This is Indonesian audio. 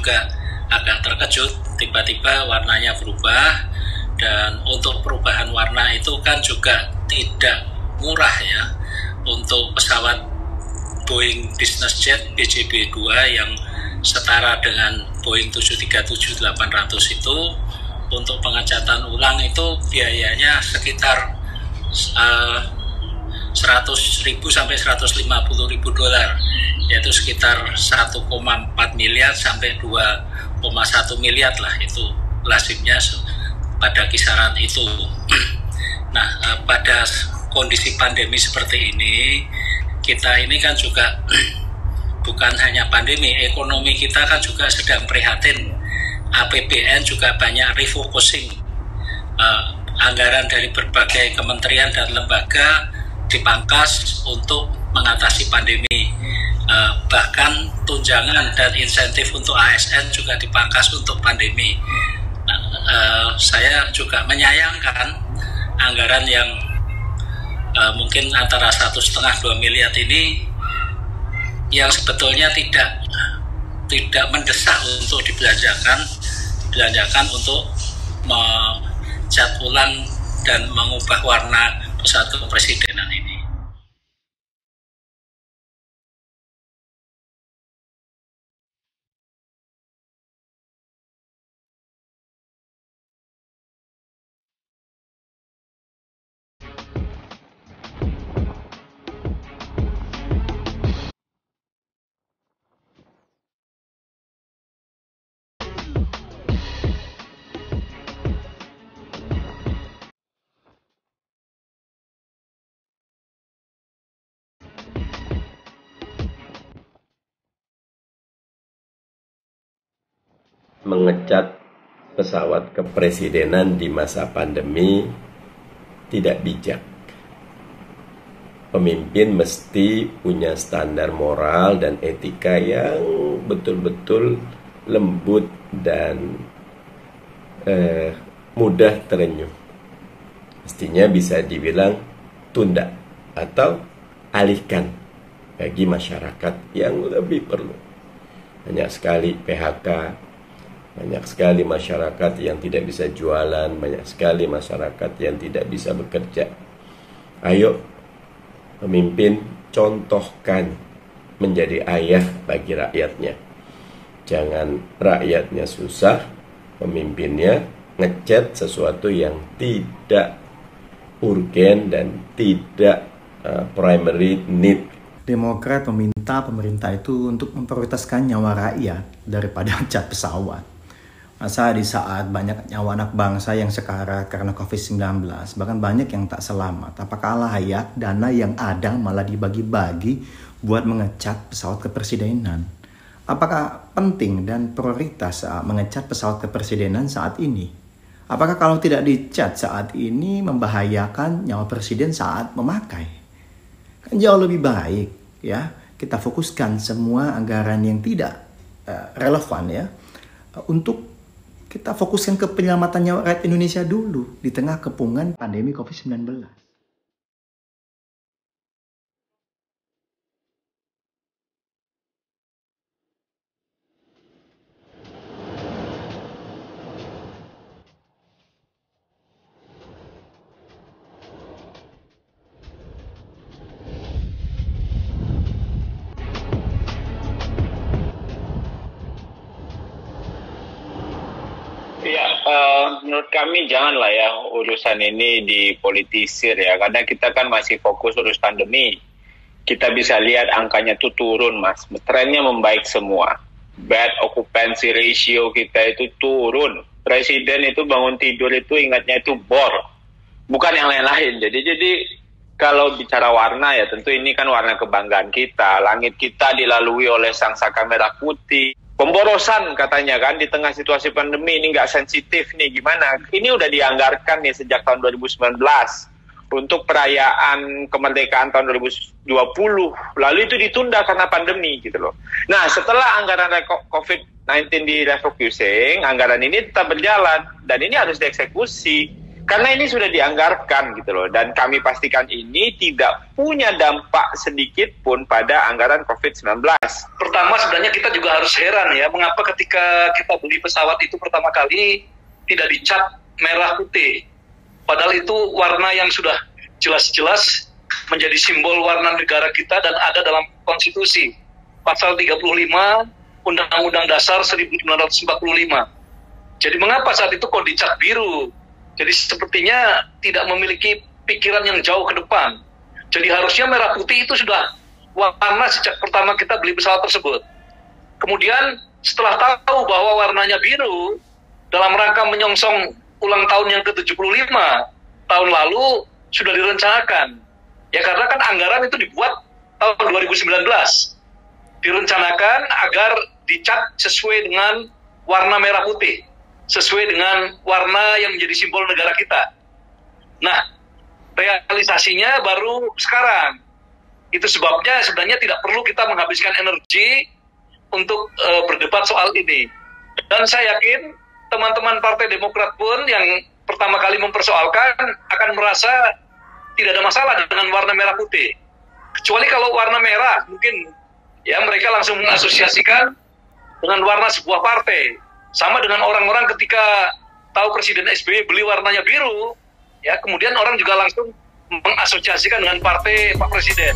juga agak terkejut, tiba-tiba warnanya berubah. Dan untuk perubahan warna itu kan juga tidak murah ya. Untuk pesawat Boeing Business Jet BJB-2 yang setara dengan Boeing 737-800 itu, untuk pengecatan ulang itu biayanya sekitar 100.000 sampai 150.000 dolar, yaitu sekitar 1,4 miliar sampai 2,1 miliar lah, itu lazimnya pada kisaran itu. Nah, pada kondisi pandemi seperti ini, kita ini kan juga bukan hanya pandemi, ekonomi kita kan juga sedang prihatin. APBN juga banyak refocusing, anggaran dari berbagai kementerian dan lembaga dipangkas untuk mengatasi pandemi. Bahkan tunjangan dan insentif untuk ASN juga dipangkas untuk pandemi. Saya juga menyayangkan anggaran yang mungkin antara 1,5-2 miliar ini yang sebetulnya tidak mendesak untuk dibelanjakan untuk mencat ulang dan mengubah warna pesawat kepresidenan ini. Mengecat pesawat kepresidenan di masa pandemi tidak bijak. Pemimpin mesti punya standar moral dan etika yang betul-betul lembut dan mudah terenyuh. Mestinya bisa dibilang tunda atau alihkan bagi masyarakat yang lebih perlu. Banyak sekali PHK, banyak sekali masyarakat yang tidak bisa jualan, banyak sekali masyarakat yang tidak bisa bekerja. Ayo, pemimpin, contohkan menjadi ayah bagi rakyatnya. Jangan rakyatnya susah, pemimpinnya ngecat sesuatu yang tidak urgen dan tidak primary need. Demokrat meminta pemerintah itu untuk memprioritaskan nyawa rakyat daripada cat pesawat. Masa di saat banyak nyawa anak bangsa yang sekarat karena COVID-19, bahkan banyak yang tak selamat, apakah layak dana yang ada malah dibagi-bagi buat mengecat pesawat kepresidenan? Apakah penting dan prioritas mengecat pesawat kepresidenan saat ini? Apakah kalau tidak dicat saat ini membahayakan nyawa presiden saat memakai? Kan jauh lebih baik ya, kita fokuskan semua anggaran yang tidak relevan ya, untuk kita fokuskan ke penyelamatan nyawa rakyat Indonesia dulu di tengah kepungan pandemi COVID-19. Ya, menurut kami janganlah ya urusan ini dipolitisir ya, karena kita kan masih fokus urus pandemi. Kita bisa lihat angkanya tuh turun, Mas. Trennya membaik semua. Bed occupancy ratio kita itu turun. Presiden itu bangun tidur itu ingatnya itu bor, bukan yang lain-lain. Jadi kalau bicara warna ya tentu ini kan warna kebanggaan kita. Langit kita dilalui oleh sang saka merah putih. Pemborosan katanya kan di tengah situasi pandemi ini nggak sensitif nih, gimana? Ini udah dianggarkan nih sejak tahun 2019 untuk perayaan kemerdekaan tahun 2020, lalu itu ditunda karena pandemi gitu loh. Nah, setelah anggaran COVID-19 di refocusing, anggaran ini tetap berjalan dan ini harus dieksekusi. Karena ini sudah dianggarkan gitu loh, dan kami pastikan ini tidak punya dampak sedikit pun pada anggaran COVID-19. Pertama sebenarnya kita juga harus heran ya, mengapa ketika kita beli pesawat itu pertama kali tidak dicap merah putih. Padahal itu warna yang sudah jelas-jelas menjadi simbol warna negara kita dan ada dalam konstitusi. Pasal 35 Undang-Undang Dasar 1945. Jadi mengapa saat itu kok dicap biru? Jadi sepertinya tidak memiliki pikiran yang jauh ke depan. Jadi harusnya merah putih itu sudah warna sejak pertama kita beli pesawat tersebut. Kemudian setelah tahu bahwa warnanya biru, dalam rangka menyongsong ulang tahun yang ke-75 tahun lalu sudah direncanakan. Ya karena kan anggaran itu dibuat tahun 2019. Direncanakan agar dicat sesuai dengan warna merah putih. Sesuai dengan warna yang menjadi simbol negara kita. Nah, realisasinya baru sekarang. Itu sebabnya sebenarnya tidak perlu kita menghabiskan energi untuk berdebat soal ini. Dan saya yakin teman-teman Partai Demokrat pun yang pertama kali mempersoalkan akan merasa tidak ada masalah dengan warna merah putih. Kecuali kalau warna merah, mungkin ya mereka langsung mengasosiasikan dengan warna sebuah partai. Sama dengan orang-orang ketika tahu Presiden SBY beli warnanya biru, ya kemudian orang juga langsung mengasosiasikan dengan partai Pak Presiden.